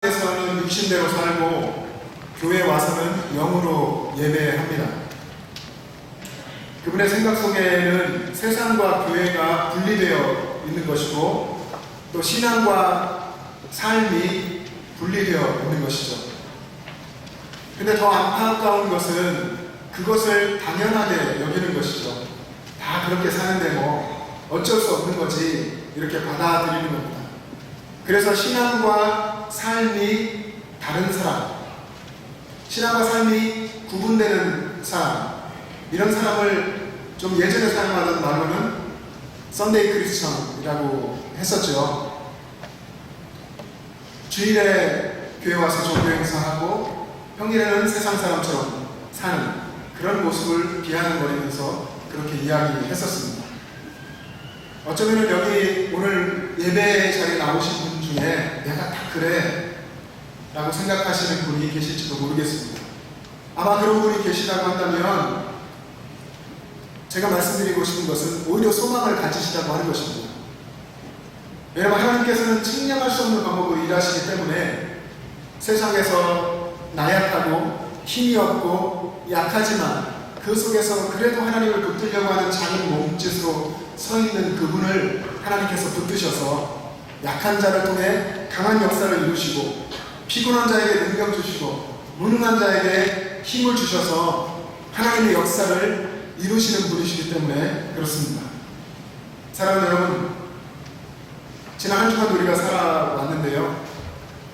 에서는 육신대로 살고 교회에 와서는 영으로 예배합니다. 그분의 생각 속에는 세상과 교회가 분리되어 있는 것이고 또 신앙과 삶이 분리되어 있는 것이죠. 근데 더 안타까운 것은 그것을 당연하게 여기는 것이죠. 다 그렇게 사는데 뭐 어쩔 수 없는 거지 이렇게 받아들이는 겁니다. 그래서 신앙과 삶이 다른 사람, 신앙과 삶이 구분되는 사람, 이런 사람을 좀 예전에 사용하던 말로는 썬데이 크리스천이라고 했었죠. 주일에 교회 와서 종교 행사하고 평일에는 세상 사람처럼 사는 그런 모습을 비아냥거리면서 그렇게 이야기했었습니다. 어쩌면 여기 오늘 예배 자리에 나오신 분 중에 내가 다 그래 라고 생각하시는 분이 계실지도 모르겠습니다. 아마 그런 분이 계시다고 한다면 제가 말씀드리고 싶은 것은 오히려 소망을 가지시다고 하는 것입니다. 왜냐하면 하나님께서는 측량할 수 없는 방법으로 일하시기 때문에 세상에서 나약하고 힘이 없고 약하지만 그 속에서 그래도 하나님을 붙들려고 하는 작은 몸짓으로 서 있는 그분을 하나님께서 붙드셔서 약한 자를 통해 강한 역사를 이루시고 피곤한 자에게 능력 주시고 무능한 자에게 힘을 주셔서 하나님의 역사를 이루시는 분이시기 때문에 그렇습니다. 사랑하는 여러분, 지난 한 주간 우리가 살아왔는데요,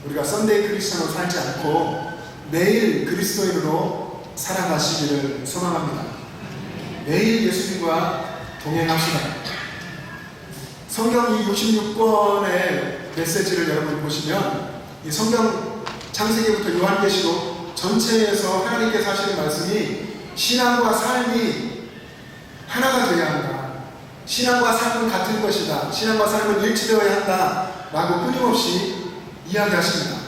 우리가 썬데이 크리스천으로 살지 않고 매일 그리스도인으로 살아가시기를 소망합니다. 매일 예수님과 동행합시다. 성경 이 66권의 메시지를 여러분 보시면 이 성경 창세기부터 요한계시록 전체에서 하나님께서 하시는 말씀이 신앙과 삶이 하나가 되어야 한다. 신앙과 삶은 같은 것이다. 신앙과 삶은 일치되어야 한다. 라고 끊임없이 이야기하십니다.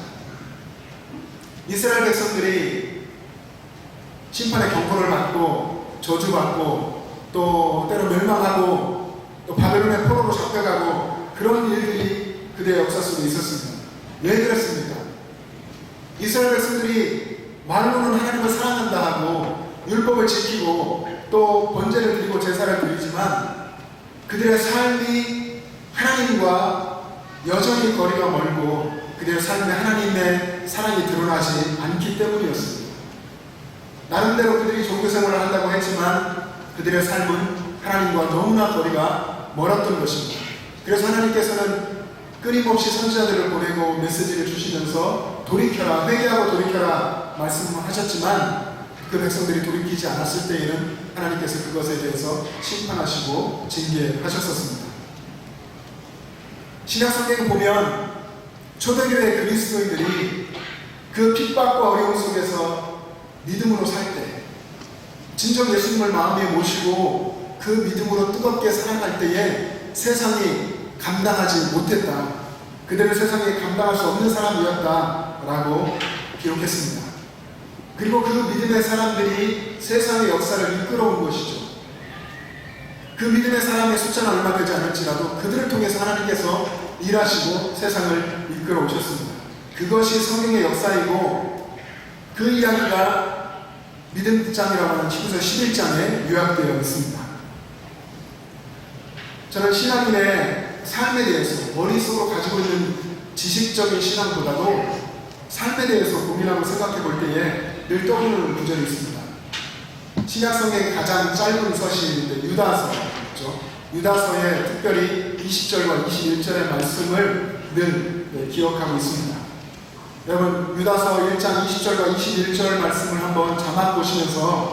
이스라엘 백성들이 심판의 경고를 받고 저주받고 또 때로 멸망하고 또 바벨론의 포로로 잡혀가고 그런 일들이 그들의 역사 속에 있었습니다. 왜 그랬습니까? 이스라엘 백성들이 말로는 하나님을 사랑한다 하고 율법을 지키고 또 번제를 드리고 제사를 드리지만 그들의 삶이 하나님과 여전히 거리가 멀고 그들의 삶에 하나님의 사랑이 드러나지 않기 때문이었습니다. 나름대로 그들이 종교생활을 한다고 했지만 그들의 삶은 하나님과 너무나 거리가 멀었던 것입니다. 그래서 하나님께서는 끊임없이 선지자들을 보내고 메시지를 주시면서 돌이켜라, 회개하고 돌이켜라 말씀하셨지만 그 백성들이 돌이키지 않았을 때에는 하나님께서 그것에 대해서 심판하시고 징계하셨었습니다. 신약성경을 보면 초대교회 그리스도인들이 그 핍박과 어려움 속에서 믿음으로 살 때, 진정 예수님을 마음에 모시고 그 믿음으로 뜨겁게 살아갈 때에 세상이 감당하지 못했다. 그들은 세상에 감당할 수 없는 사람이었다라고 기록했습니다. 그리고 그 믿음의 사람들이 세상의 역사를 이끌어온 것이죠. 그 믿음의 사람의 숫자는 얼마 되지 않을지라도 그들을 통해서 하나님께서 일하시고 세상을 이끌어 오셨습니다. 그것이 성경의 역사이고 그 이야기가 믿음장이라고 하는 히브리서 11장에 요약되어 있습니다. 저는 신앙인의 삶에 대해서 머릿속으로 가지고 있는 지식적인 신앙보다도 삶에 대해서 고민하고 생각해 볼 때에 늘 떠오르는 구절이 있습니다. 신약성경의 가장 짧은 서신인데 유다서죠. 유다서의 특별히 20절과 21절의 말씀을 늘 기억하고 있습니다. 여러분, 유다서 1장 20절과 21절 말씀을 한번 자막 보시면서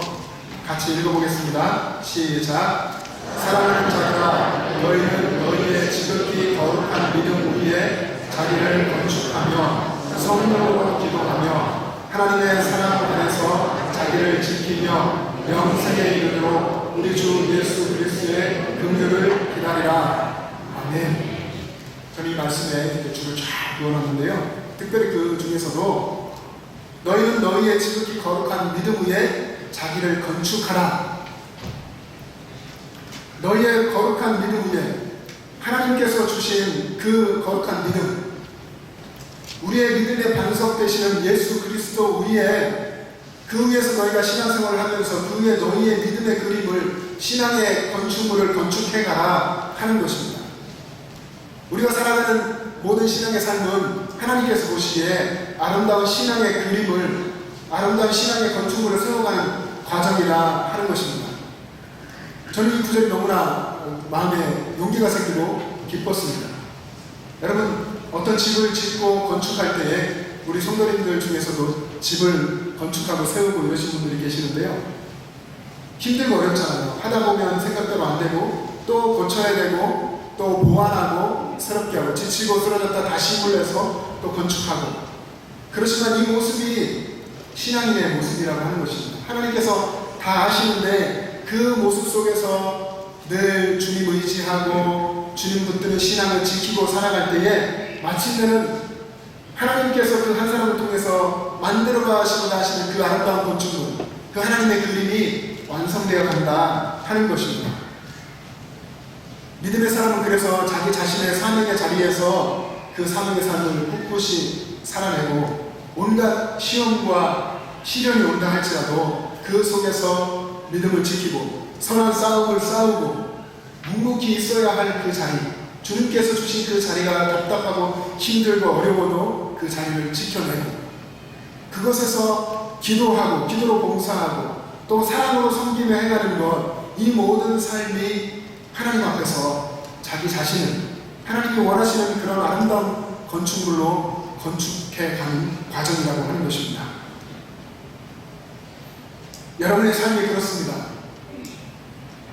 같이 읽어보겠습니다. 시작. 사랑하는 자들아, 너희는 너희의 지극히 거룩한 믿음 위에 자기를 건축하며 성령으로 기도하며 하나님의 사랑 안에서 자기를 지키며 영생에 이르도록 우리 주 예수 그리스도의 긍휼을 기다리라. 아멘. 저는 이 말씀에 줄을 쫙 그어놨는데요, 특별히 그 중에서도 너희는 너희의 지극히 거룩한 믿음 위에 자기를 건축하라. 너희의 거룩한 믿음 위에 하나님께서 주신 그 거룩한 믿음, 우리의 믿음의 반석 되시는 예수 그리스도 우리의 그 위에서 너희가 신앙생활을 하면서 그 위에 너희의 믿음의 그림을 신앙의 건축물을 건축해가라 하는 것입니다. 우리가 살아가는 모든 신앙의 삶은 하나님께서 보시기에 아름다운 신앙의 그림을 아름다운 신앙의 건축물을 세워가는 과정이라 하는 것입니다. 저는 이 구절이 너무나 마음에 용기가 생기고 기뻤습니다. 여러분, 어떤 집을 짓고 건축할 때에 우리 성도님들 중에서도 집을 건축하고 세우고 이러신 분들이 계시는데요. 힘들고 어렵잖아요. 하다 보면 생각대로 안 되고 또 고쳐야 되고 또 보완하고 새롭게 하고 지치고 쓰러졌다 다시 힘을 내서 또 건축하고, 그렇지만 이 모습이 신앙인의 모습이라고 하는 것입니다. 하나님께서 다 아시는데 그 모습 속에서 늘 주님 의지하고 주님 붙드는 신앙을 지키고 살아갈 때에 마침내는 하나님께서 그 한 사람을 통해서 만들어 가시고자 하시는 그 아름다운 건축물, 그 하나님의 그림이 완성되어 간다 하는 것입니다. 믿음의 사람은 그래서 자기 자신의 사명의 자리에서 그 사명의 삶을 꿋꿋이 살아내고 온갖 시험과 시련이 온다 할지라도 그 속에서 믿음을 지키고 선한 싸움을 싸우고 묵묵히 있어야 할 그 자리, 주님께서 주신 그 자리가 답답하고 힘들고 어려워도 그 자리를 지켜내고 그것에서 기도하고 기도로 봉사하고 또 사랑으로 섬기며 해가는 것, 이 모든 삶이 하나님 앞에서 자기 자신을 하나님이 원하시는 그런 아름다운 건축물로 건축해가는 과정이라고 하는 것입니다. 여러분의 삶이 그렇습니다.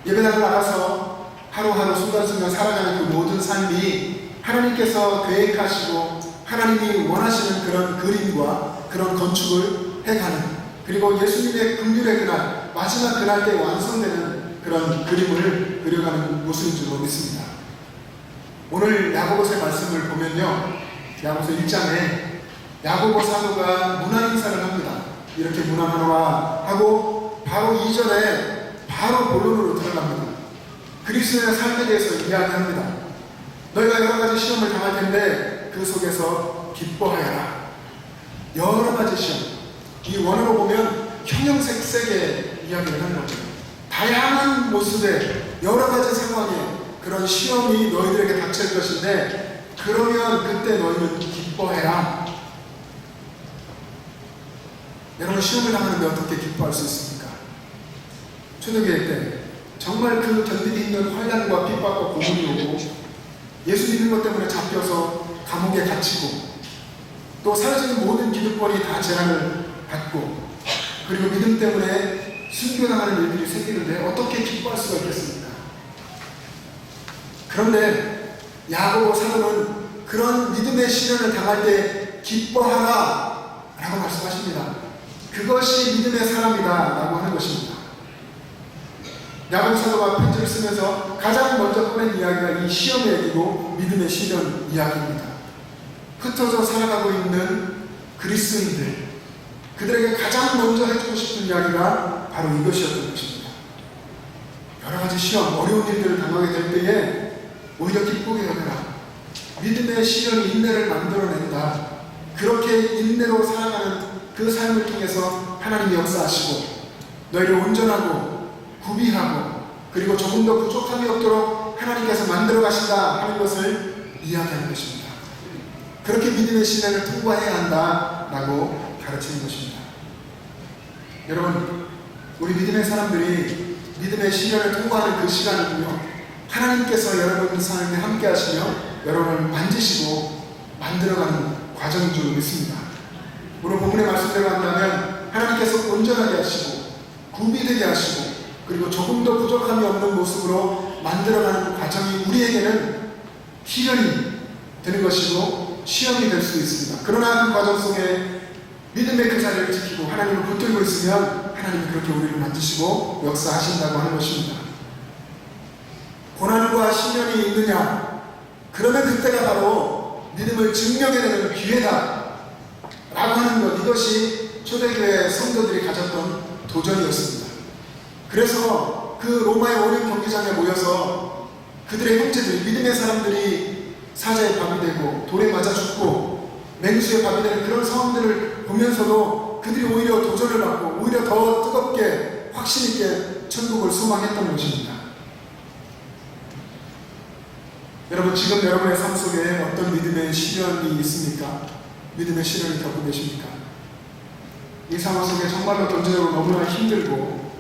예배당을 나가서 하루하루 순간순간 살아가는 그 모든 삶이 하나님께서 계획하시고 하나님이 원하시는 그런 그림과 그런 건축을 해가는, 그리고 예수님의 긍휼의 그날, 마지막 그날 때 완성되는 그런 그림을 그려가는 모습인 줄로 믿습니다. 오늘 야고보서의 말씀을 보면요, 야고보서 1장에 야고보 사도가 문안 인사를 합니다. 이렇게 문안하노라 하고 바로 2절에 바로 본론으로 들어갑니다. 그리스도의 삶에 대해서 이야기합니다. 너희가 여러 가지 시험을 당할 텐데 그 속에서 기뻐하여라. 여러 가지 시험, 이 원어로 보면 형형색색의 이야기를 하는 거죠. 다양한 모습의 여러 가지 상황에 그런 시험이 너희들에게 닥칠 것인데 그러면 그때 너희는 기뻐해라. 여러분, 시험을 당하는데 어떻게 기뻐할 수 있습니까? 초대교회 때 정말 그 견디기 힘든 환난과 핍박과 고문이 오고 예수 믿는 것 때문에 잡혀서 감옥에 갇히고 또 사라지는 모든 기득권이 다 제한을 받고 그리고 믿음 때문에 순교당하는 일들이 생기는데 어떻게 기뻐할 수가 있겠습니까? 그런데 야고보 사도는 그런 믿음의 시련을 당할 때 기뻐하라 라고 말씀하십니다. 그것이 믿음의 사람이다 라고 하는 것입니다. 야고보 사도가 편지를 쓰면서 가장 먼저 꺼낸 이야기가 이 시험의 얘기고 믿음의 시련 이야기입니다. 흩어져 살아가고 있는 그리스도인들, 그들에게 가장 먼저 해주고 싶은 이야기가 바로 이것이었던 것입니다. 여러 가지 시험, 어려운 일들을 당하게 될 때에 오히려 기쁘게 여겨라. 믿음의 시련이 인내를 만들어낸다. 그렇게 인내로 살아가는 그 삶을 통해서 하나님이 역사하시고 너희를 온전하고 구비하고 그리고 조금 더 부족함이 없도록 하나님께서 만들어 가신다 하는 것을 이야기하는 것입니다. 그렇게 믿음의 시련을 통과해야 한다라고 가르치는 것입니다. 여러분, 우리 믿음의 사람들이 믿음의 시련을 통과하는 그 시간은요, 하나님께서 여러분 삶에 함께 하시며 여러분을 만지시고 만들어가는 과정인 줄 믿습니다. 오늘 본문의 말씀대로 한다면 하나님께서 온전하게 하시고 구비되게 하시고 그리고 조금 더 부족함이 없는 모습으로 만들어가는 과정이 우리에게는 시련이 되는 것이고 시험이 될 수 있습니다. 그러나 그 과정 속에 믿음의 그 자리를 지키고 하나님을 붙들고 있으면 하나님이 그렇게 우리를 만지시고 역사하신다고 하는 것입니다. 고난과 시련이 있느냐? 그러면 그때가 바로 믿음을 증명해내는 기회다 라고 하는 것, 이것이 초대교회 성도들이 가졌던 도전이었습니다. 그래서 그 로마의 오륜 경기장에 모여서 그들의 형제들, 믿음의 사람들이 사자의 밥이 되고 돌에 맞아 죽고 맹수의 밥이 되는 그런 상황들을 보면서도 그들이 오히려 도전을 받고 오히려 더 뜨겁게 확신 있게 천국을 소망했던 것입니다. 여러분, 지금 여러분의 삶 속에 어떤 믿음의 시련이 있습니까? 믿음의 시련을 겪고 계십니까? 이 상황 속에 정말로 경제적으로 너무나 힘들고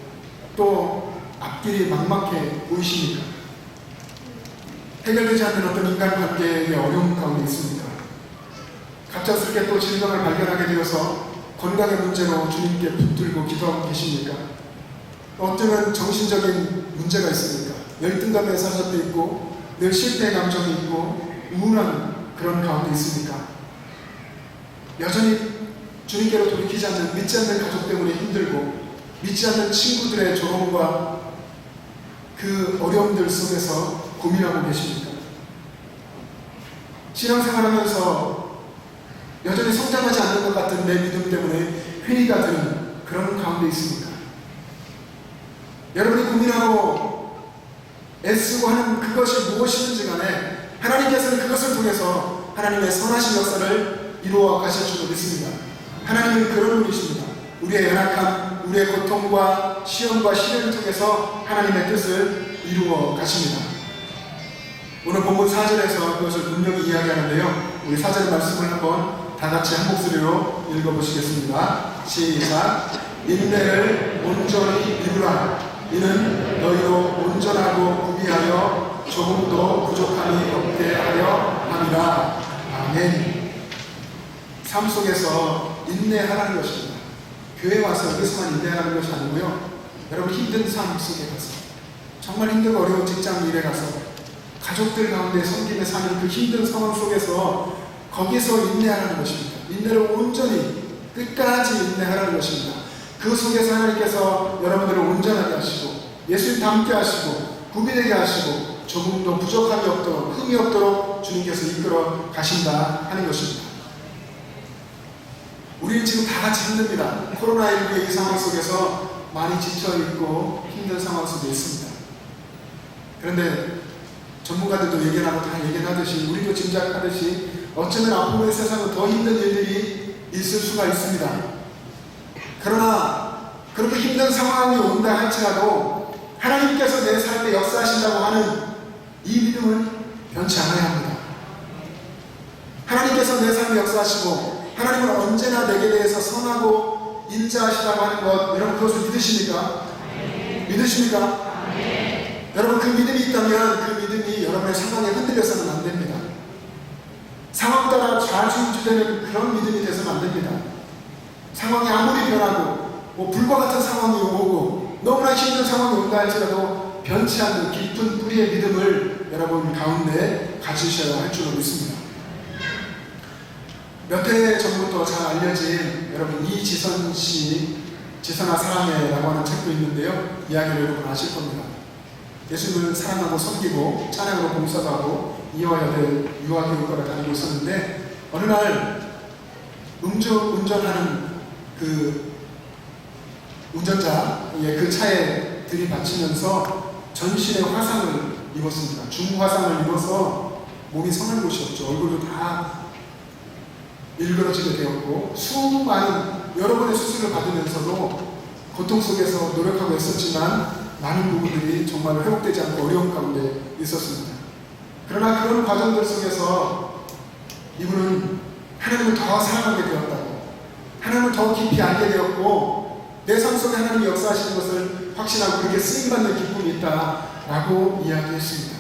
또 앞길이 막막해 보이십니까? 해결되지 않는 어떤 인간관계의 어려움 가운데 있습니까? 갑작스럽게 또 질병을 발견하게 되어서 건강의 문제로 주님께 붙들고 기도하고 계십니까? 어쩌면 정신적인 문제가 있습니까? 열등감에 사셨도 있고 늘 실패의 감정이 있고 우울한 그런 가운데 있습니까? 여전히 주님께로 돌이키지 않는, 믿지 않는 가족 때문에 힘들고 믿지 않는 친구들의 조롱과 그 어려움들 속에서 고민하고 계십니까? 신앙생활하면서 여전히 성장하지 않는 것 같은 내 믿음 때문에 회의가 드는 그런 가운데 있습니까? 여러분이 고민하고 애쓰고 하는 그것이 무엇이든지 간에 하나님께서는 그것을 통해서 하나님의 선하신 역사를 이루어 가실 줄로 믿습니다. 하나님은 그런 분이십니다. 우리의 연약함, 우리의 고통과 시험과 시련을 통해서 하나님의 뜻을 이루어 가십니다. 오늘 본문 4절에서 그것을 분명히 이야기하는데요. 우리 4절 말씀을 한번 다 같이 한 목소리로 읽어보시겠습니다. 시작. 인내를 온전히 이루라. 이는 너희로 온전하고 구비하여 조금도 부족함이 없게 하려 함이라. 아멘. 삶 속에서 인내하라는 것입니다. 교회 와서 여기서만 인내하라는 것이 아니고요. 여러분, 힘든 삶 속에 가서, 정말 힘들고 어려운 직장 일에 가서, 가족들 가운데 섬김에 사는 그 힘든 상황 속에서 거기서 인내하라는 것입니다. 인내를 온전히 끝까지 인내하라는 것입니다. 그 속에서 하나님께서 여러분들을 온전하게 하시고 예수님 닮게 하시고 구비되게 하시고 조금도 부족함이 없도록, 흠이 없도록 주님께서 이끌어 가신다 하는 것입니다. 우리는 지금 다 같이 힘듭니다. 코로나19의 이 상황 속에서 많이 지쳐있고 힘든 상황 속에 있습니다. 그런데 전문가들도 예견하고 다 예견하듯이, 우리도 짐작하듯이 어쩌면 앞으로의 세상은 더 힘든 일들이 있을 수가 있습니다. 그러나 그렇게 힘든 상황이 온다 할지라도 하나님께서 내 삶에 역사하신다고 하는 이 믿음은 변치 않아야 합니다. 하나님께서 내 삶에 역사하시고 하나님은 언제나 내게 대해서 선하고 인자하시다고 하는 것, 여러분 그것을 믿으십니까? 믿으십니까? 여러분, 그 믿음이 있다면 그 믿음이 여러분의 상황에 흔들려서는 안 됩니다. 상황 따라 좌지우지되는 그런 믿음이 되서는 안 됩니다. 상황이 아무리 변하고 불과 같은 상황이 오고 너무나 힘든 상황이 온다 할지라도 변치 않는 깊은 뿌리의 믿음을 여러분 가운데 가지셔야 할 줄로 믿습니다. 몇 해 전부터 잘 알려진 여러분 이지선 씨, 지선아 사랑해라고 하는 책도 있는데요. 이야기를 여러분 아실 겁니다. 예수님을 사랑하고 섬기고 찬양으로 봉사도 하고 이화여대 유아교육과를 다니고 있었는데 어느 날 운전하는 그 운전자의 그 차에 들이받치면서 전신에 화상을 입었습니다. 중화상을 입어서 몸이 성할 곳이 없죠. 얼굴도 다 일그러지게 되었고 수많은 여러 번의 수술을 받으면서도 고통 속에서 노력하고 있었지만 많은 부분들이 정말 회복되지 않고 어려운 가운데 있었습니다. 그러나 그런 과정들 속에서 이분은 하나님을 더 사랑하게 되었다고, 하나님을 더 깊이 알게 되었고 내 삶 속에 하나님이 역사하시는 것을 확신하고 그렇게 쓰임받는 기쁨이 있다라고 이야기했습니다.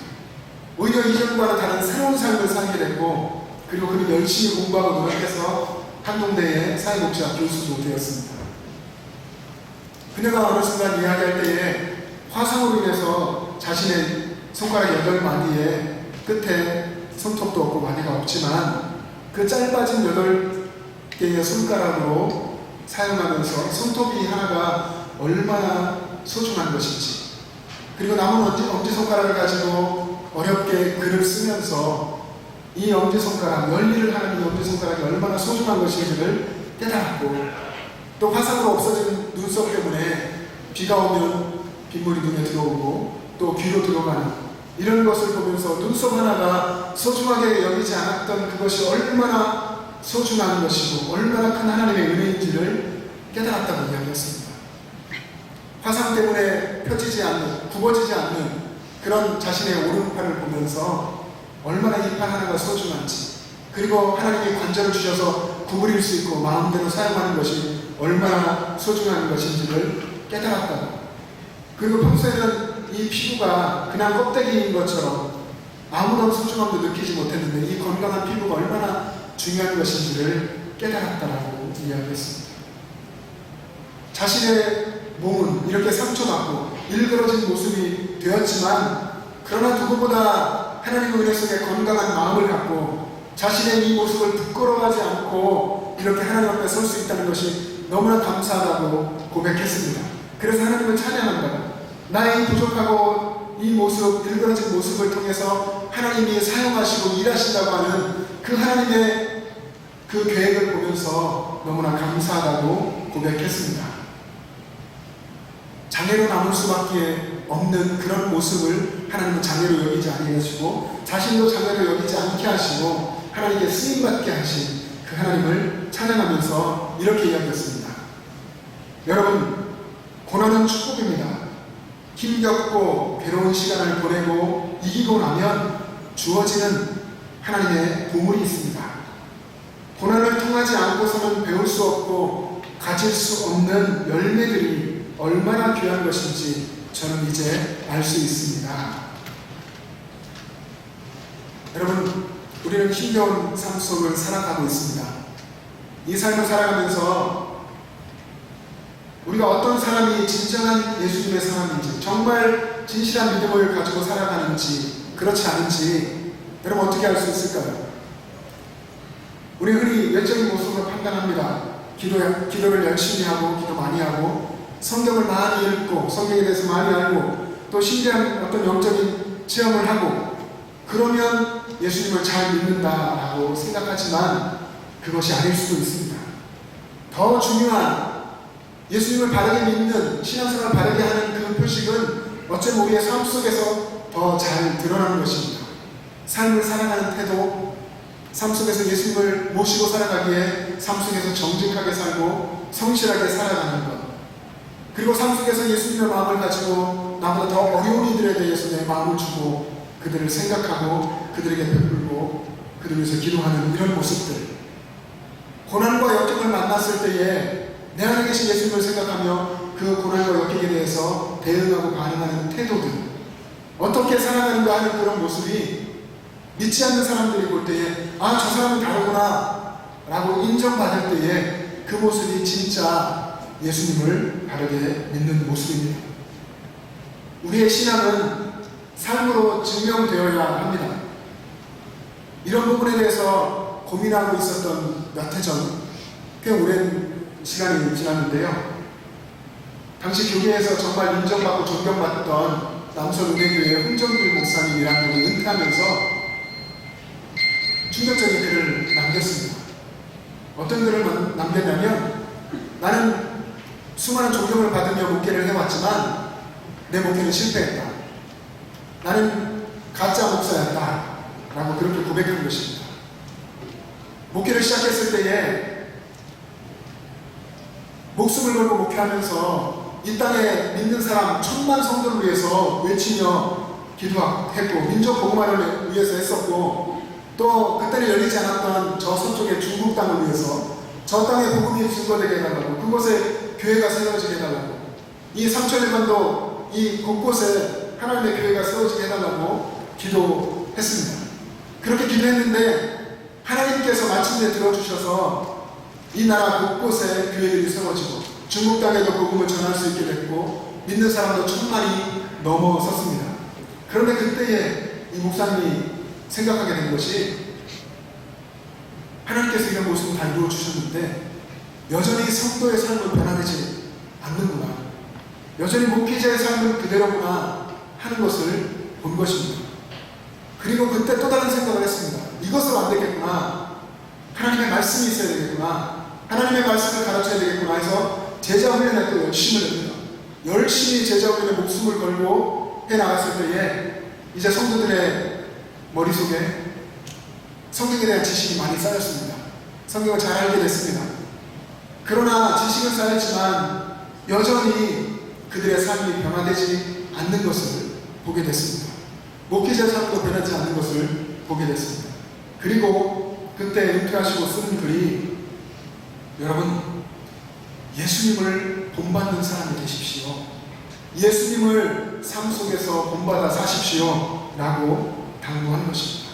오히려 이전과는 다른 새로운 삶을 살게 됐고 그리고 그는 열심히 공부하고 노력해서 한동대의 사회복지학 교수도 되었습니다. 그녀가 어느 순간 이야기할 때에 화상으로 인해서 자신의 손가락 8마디의 끝에 손톱도 없고 마디가 없지만 그 짧아진 8개의 손가락으로 사용하면서 손톱이 하나가 얼마나 소중한 것인지, 그리고 남은 엄지손가락을 가지고 어렵게 글을 쓰면서 이 엄지손가락, 열일을 하는 이 엄지손가락이 얼마나 소중한 것인지를 깨달았고, 또 화상으로 없어진 눈썹 때문에 비가 오면 빗물이 눈에 들어오고 또 귀로 들어가는 이런 것을 보면서 눈썹 하나가 소중하게 여기지 않았던 그것이 얼마나 소중한 것이고 얼마나 큰 하나님의 은혜인지를 깨달았다고 이야기했습니다. 화상 때문에 펴지지 않는, 굽어지지 않는 그런 자신의 오른팔을 보면서 얼마나 이 팔 하나가 소중한지, 그리고 하나님이 관절을 주셔서 구부릴 수 있고 마음대로 사용하는 것이 얼마나 소중한 것인지를 깨달았다고. 그리고 평소에는 이 피부가 그냥 껍데기인 것처럼 아무런 소중함도 느끼지 못했는데 이 건강한 피부가 얼마나 중요한 것인지를 깨달았다라고 이야기했습니다. 자신의 몸은 이렇게 상처받고 일그러진 모습이 되었지만, 그러나 누구보다 하나님의 은혜 속에 건강한 마음을 갖고 자신의 이 모습을 부끄러워하지 않고 이렇게 하나님 앞에 설 수 있다는 것이 너무나 감사하다고 고백했습니다. 그래서 하나님을 찬양한다. 나의 이 부족하고 이 모습, 일그러진 모습을 통해서 하나님이 사용하시고 일하신다고 하는 그 하나님의 그 계획을 보면서 너무나 감사하다고 고백했습니다. 장애로 남을 수밖에 없는 그런 모습을 하나님은 장애로 여기지 아니하시고 자신도 장애로 여기지 않게 하시고 하나님께 쓰임받게 하신 그 하나님을 찬양하면서 이렇게 이야기했습니다. 여러분, 고난은 축복입니다. 힘겹고 괴로운 시간을 보내고 이기고 나면 주어지는 하나님의 보물이 있습니다. 고난을 통하지 않고서는 배울 수 없고 가질 수 없는 열매들이 얼마나 귀한 것인지 저는 이제 알 수 있습니다. 여러분, 우리는 힘겨운 삶 속을 살아가고 있습니다. 이 삶을 살아가면서 우리가 어떤 사람이 진정한 예수님의 사람인지, 정말 진실한 믿음을 가지고 살아가는지 그렇지 않은지 여러분 어떻게 알 수 있을까요? 우리 흔히 외적인 모습으로 판단합니다. 기도를 열심히 하고 기도 많이 하고 성경을 많이 읽고 성경에 대해서 많이 알고 또 신기한 어떤 영적인 체험을 하고 그러면 예수님을 잘 믿는다라고 생각하지만 그것이 아닐 수도 있습니다. 더 중요한 예수님을 바르게 믿는 신앙생활을 바르게 하는 그 표식은 어쩌면 우리의 삶 속에서 더 잘 드러나는 것입니다. 삶을 살아가는 태도, 삶 속에서 예수님을 모시고 살아가기에 삶 속에서 정직하게 살고 성실하게 살아가는 것, 그리고 삶 속에서 예수님의 마음을 가지고 나보다 더 어려운 이들에 대해서 내 마음을 주고 그들을 생각하고 그들에게 베풀고 그들을 위해서 기도하는 이런 모습들, 고난과 역경을 만났을 때에 내 안에 계신 예수님을 생각하며 그 고난과 역경에 대해서 대응하고 반응하는 태도들, 어떻게 살아가는가 하는 그런 모습이 믿지 않는 사람들이 볼 때에 아, 저 사람은 다르구나 라고 인정받을 때에 그 모습이 진짜 예수님을 바르게 믿는 모습입니다. 우리의 신앙은 삶으로 증명되어야 합니다. 이런 부분에 대해서 고민하고 있었던 몇 해 전, 꽤 오랜 시간이 지났는데요. 당시 교회에서 정말 인정받고 존경받던 남서은혜교회 흥정길 목사님이라는 분이 은퇴하면서 충격적인 글을 남겼습니다. 어떤 글을 남겼냐면, 나는 수많은 존경을 받으며 목회를 해왔지만 내 목회는 실패했다. 나는 가짜 목사였다 라고 그렇게 고백한 것입니다. 목회를 시작했을 때에 목숨을 걸고 목회하면서 이 땅에 믿는 사람 1000만 성도를 위해서 외치며 기도했고 민족 복음화를 위해서 했었고, 또 그때는 열리지 않았던 저 서쪽의 중국 땅을 위해서 저 땅에 복음이 증거되게 해달라고, 그곳에 교회가 세워지게 해달라고, 이 삼천일반도 이 곳곳에 하나님의 교회가 세워지게 해달라고 기도했습니다. 그렇게 기도했는데 하나님께서 마침내 들어주셔서 이 나라 곳곳에 교회들이 세워지고 중국 땅에도 복음을 전할 수 있게 됐고 믿는 사람도 1000만이 넘어섰습니다. 그런데 그때에 이 목사님이 생각하게 된 것이, 하나님께서 이런 모습을 다 이루어주셨는데 여전히 성도의 삶은 변화되지 않는구나, 여전히 목회자의 삶은 그대로구나 하는 것을 본 것입니다. 그리고 그때 또 다른 생각을 했습니다. 이것으로 안 되겠구나, 하나님의 말씀이 있어야 되겠구나, 하나님의 말씀을 가르쳐야 되겠구나 해서 제자 훈련에 또 열심을 합니다. 열심히 제자 훈련에 목숨을 걸고 해나갔을 때에 이제 성도들의 머릿속에 성경에 대한 지식이 많이 쌓였습니다. 성경을 잘 알게 됐습니다. 그러나 지식은 쌓였지만 여전히 그들의 삶이 변화되지 않는 것을 보게 됐습니다. 목회자 삶도 변하지 않는 것을 보게 됐습니다. 그리고 그때 은퇴하시고 쓰는 글이, 여러분, 예수님을 본받는 사람이 되십시오. 예수님을 삶 속에서 본받아 사십시오. 라고 당부하는 것입니다.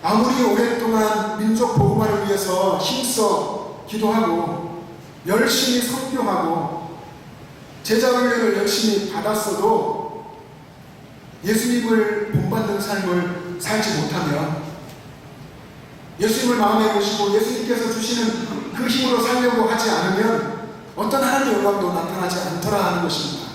아무리 오랫동안 민족 복음화를 위해서 힘써 기도하고 열심히 선교하고 제자 훈련을 열심히 받았어도 예수님을 본받는 삶을 살지 못하면, 예수님을 마음에 모시고 예수님께서 주시는 그 힘으로 살려고 하지 않으면 어떤 하나님의 영광도 나타나지 않더라 하는 것입니다.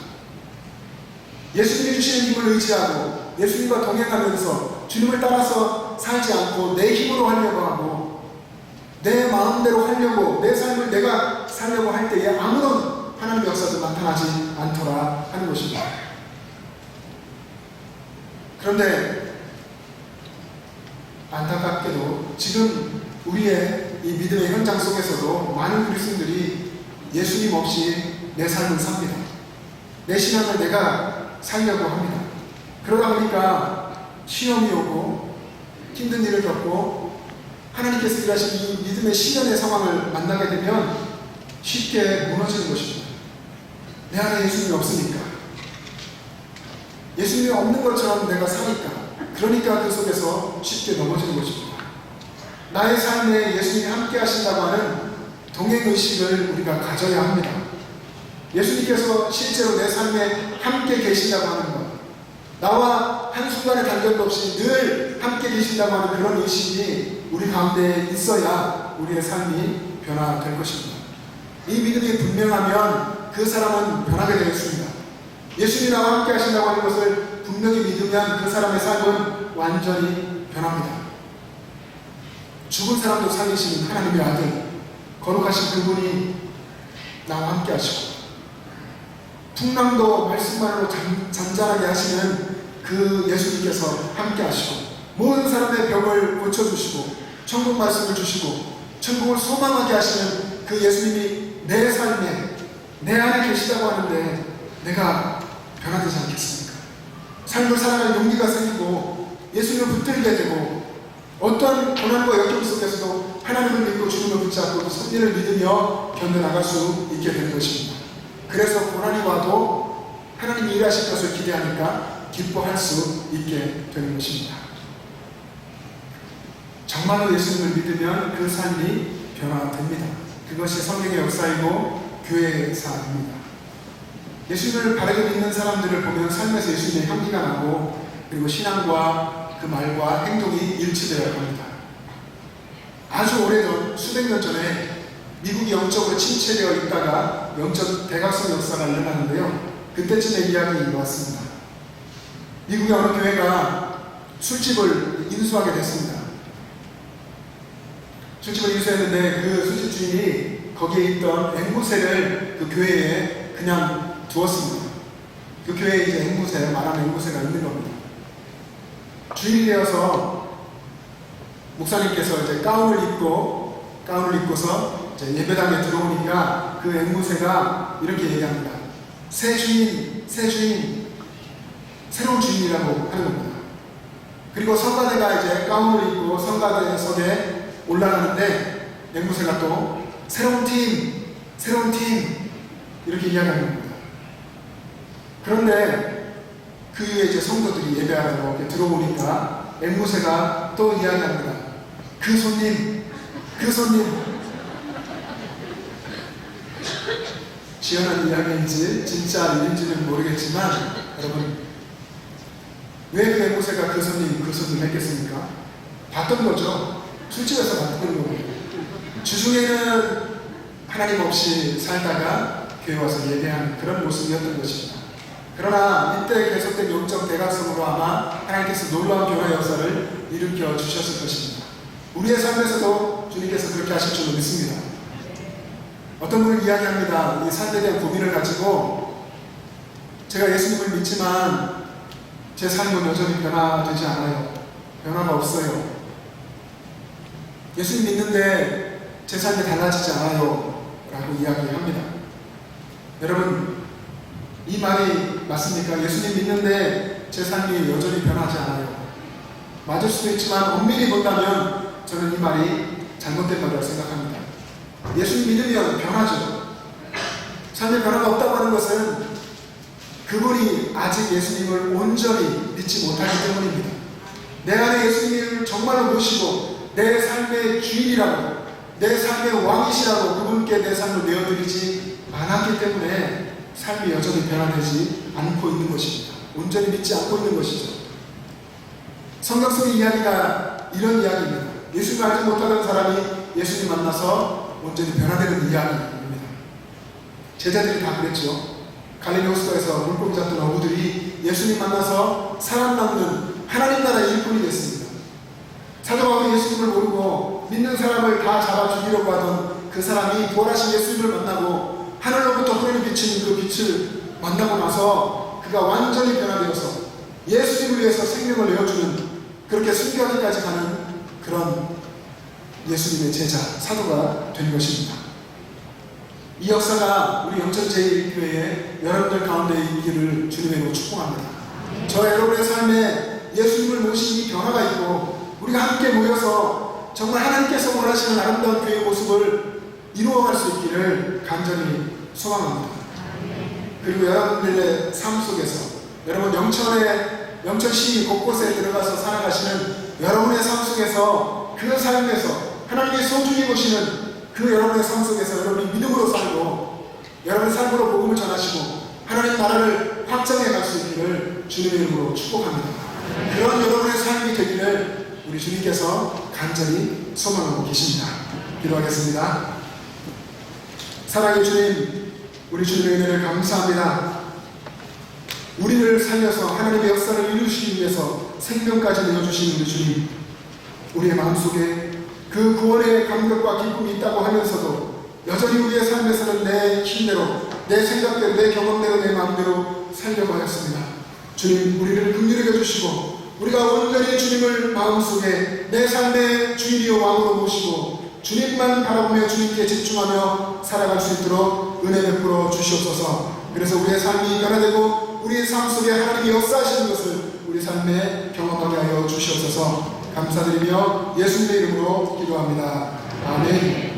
예수님이 주시는 힘을 의지하고 예수님과 동행하면서 주님을 따라서 살지 않고 내 힘으로 하려고 하고 내 마음대로 하려고, 내 삶을 내가 살려고 할 때에 아무런 하나님의 역사도 나타나지 않더라 하는 것입니다. 그런데 안타깝게도 지금 우리의 이 믿음의 현장 속에서도 많은 그리스도인들이 예수님 없이 내 삶을 삽니다. 내 신앙을 내가 살려고 합니다. 그러다 보니까 시험이 오고 힘든 일을 겪고 하나님께서 일하신 이 믿음의 시련의 상황을 만나게 되면 쉽게 무너지는 것입니다. 내 안에 예수님이 없으니까, 예수님이 없는 것처럼 내가 사니까, 그러니까 그 속에서 쉽게 넘어지는 것입니다. 나의 삶에 예수님이 함께 하신다고 하는 동행의식을 우리가 가져야 합니다. 예수님께서 실제로 내 삶에 함께 계신다고 하는 것, 나와 한순간의 단절도 없이 늘 함께 계신다고 하는 그런 의식이 우리 가운데 있어야 우리의 삶이 변화될 것입니다. 이 믿음이 분명하면 그 사람은 변하게 되겠습니다. 예수님이 나와 함께 하신다고 하는 것을 분명히 믿으면 그 사람의 삶은 완전히 변합니다. 죽은 사람도 살리시는 하나님의 아들, 거룩하신 그분이 나와 함께 하시고, 풍랑도 말씀만으로 잔잔하게 하시는 그 예수님께서 함께 하시고, 모든 사람의 병을 고쳐주시고 천국 말씀을 주시고 천국을 소망하게 하시는 그 예수님이 내 삶에, 내 안에 계시다고 하는데 내가 변화되지 않겠습니까? 삶을 살아갈 용기가 생기고 예수님을 붙들게 되고 어떠한 고난과 역경 속에서도 하나님을 믿고 주님을 붙잡고 섭리를 믿으며 견뎌나갈 수 있게 되는 것입니다. 그래서 고난이 와도 하나님이 일하실 것을 기대하니까 기뻐할 수 있게 되는 것입니다. 정말로 예수님을 믿으면 그 삶이 변화됩니다. 그것이 성경의 역사이고 교회의 역사입니다. 예수님을 바르게 믿는 사람들을 보면 삶에서 예수님의 향기가 나고, 그리고 신앙과 그 말과 행동이 일치되어야 합니다. 아주 오래전, 수백 년 전에 미국이 영적으로 침체되어 있다가 영적 대각성 역사가 일어나는데요. 그때쯤의 이야기인 것 같습니다. 미국의 어느 교회가 술집을 인수하게 됐습니다. 술집을 인수했는데 그 술집 주인이 거기에 있던 앵무새를 그 교회에 그냥 두었습니다. 그 교회에 이제 앵무새, 말하는 앵무새가 있는 겁니다. 주인이 되어서 목사님께서 이제 가운을 입고서 이제 예배당에 들어오니까 그 앵무새가 이렇게 얘기합니다. 새 주인, 새로운 주인이라고 하는 겁니다. 그리고 성가대가 이제 가운을 입고 성가대석에 올라가는데 앵무새가 또 새로운 팀 이렇게 이야기하는 겁니다. 그런데 그 위에 이제 성도들이 예배하러 이렇게 들어오니까 앵무새가 또 이야기합니다. 그 손님 지어낸 이야기인지 진짜 일인지는 모르겠지만, 여러분, 왜 그 앵무새가 그 손님 했겠습니까? 봤던 거죠. 술집에서 봤던 거고, 주중에는 하나님 없이 살다가 교회 와서 예배하는 그런 모습이었던 것입니다. 그러나 이때 계속된 영적 대각성으로 아마 하나님께서 놀라운 변화 역사를 일으켜 주셨을 것입니다. 우리의 삶에서도 주님께서 그렇게 하실 줄로 믿습니다. 어떤 분은 이야기합니다. 이 삶에 대한 고민을 가지고, 제가 예수님을 믿지만 제 삶은 여전히 변화되지 않아요. 변화가 없어요. 예수님 믿는데 제 삶이 달라지지 않아요 라고 이야기합니다. 여러분, 이 말이 맞습니까? 예수님 믿는데 제 삶이 여전히 변하지 않아요. 맞을 수도 있지만 엄밀히 본다면 저는 이 말이 잘못된 말이라고 생각합니다. 예수님 믿으면 변하죠. 삶에 변화가 없다고 하는 것은 그분이 아직 예수님을 온전히 믿지 못하기 때문입니다. 내 안에 예수님을 정말로 모시고 내 삶의 주인이라고, 내 삶의 왕이시라고 그분께 내 삶을 내어드리지 않았기 때문에 삶이 여전히 변화되지 않고 있는 것입니다. 온전히 믿지 않고 있는 것이죠. 성경 속의 이야기가 이런 이야기입니다. 예수님을 알지 못하던 사람이 예수님 만나서 온전히 변화되는 이야기입니다. 제자들이 다 그랬죠. 갈릴리 호수가에서 물고기 잡던 어부들이 예수님 만나서 살아남는 하나님 나라의 일꾼이 됐습니다. 사도바울이 예수님을 모르고 믿는 사람을 다 잡아 죽이려고 하던 그 사람이 부활하신 예수님을 만나고 하늘로부터 흐르는 비치는 그 빛을 만나고 나서 그가 완전히 변화되어서 예수님을 위해서 생명을 내어주는, 그렇게 순교하기까지 가는 그런 예수님의 제자, 사도가 된 것입니다. 이 역사가 우리 영천 제1교회의 여러분들 가운데 있기를 주님으로 축복합니다. 저 여러분의 삶에 예수님을 모신 이 변화가 있고 우리가 함께 모여서 정말 하나님께서 원하시는 아름다운 교회의 모습을 이루어갈 수 있기를 간절히 소망합니다. 그리고 여러분들의 삶 속에서, 여러분 영천시 곳곳에 들어가서 살아가시는 여러분의 삶 속에서, 그 삶에서 하나님이 소중히 보시는 그 여러분의 삶 속에서 여러분이 믿음으로 살고 여러분의 삶으로 복음을 전하시고 하나님 나라를 확장해 갈 수 있기를 주님의 이름으로 축복합니다. 그런 여러분의 삶이 되기를 우리 주님께서 간절히 소망하고 계십니다. 기도하겠습니다. 사랑의 주님, 우리 주님의 은혜를 감사합니다. 우리를 살려서 하나님의 역사를 이루시기 위해서 생명까지 내어주신 우리 주님, 우리의 마음속에 그 구원의 감격과 기쁨이 있다고 하면서도 여전히 우리의 삶에서는 내 힘대로, 내 생각대로, 내 경험대로, 내 마음대로 살려고 하였습니다. 주님, 우리를 긍휼히 여겨주시고 우리가 온전히 주님을 마음속에 내 삶의 주인이요 왕으로 모시고 주님만 바라보며 주님께 집중하며 살아갈 수 있도록 은혜 베풀어 주시옵소서. 그래서 우리의 삶이 변화되고 우리의 삶 속에 하나님이 역사하시는 것을 우리 삶에 경험하게 하여 주시옵소서. 감사드리며 예수님의 이름으로 기도합니다. 아멘.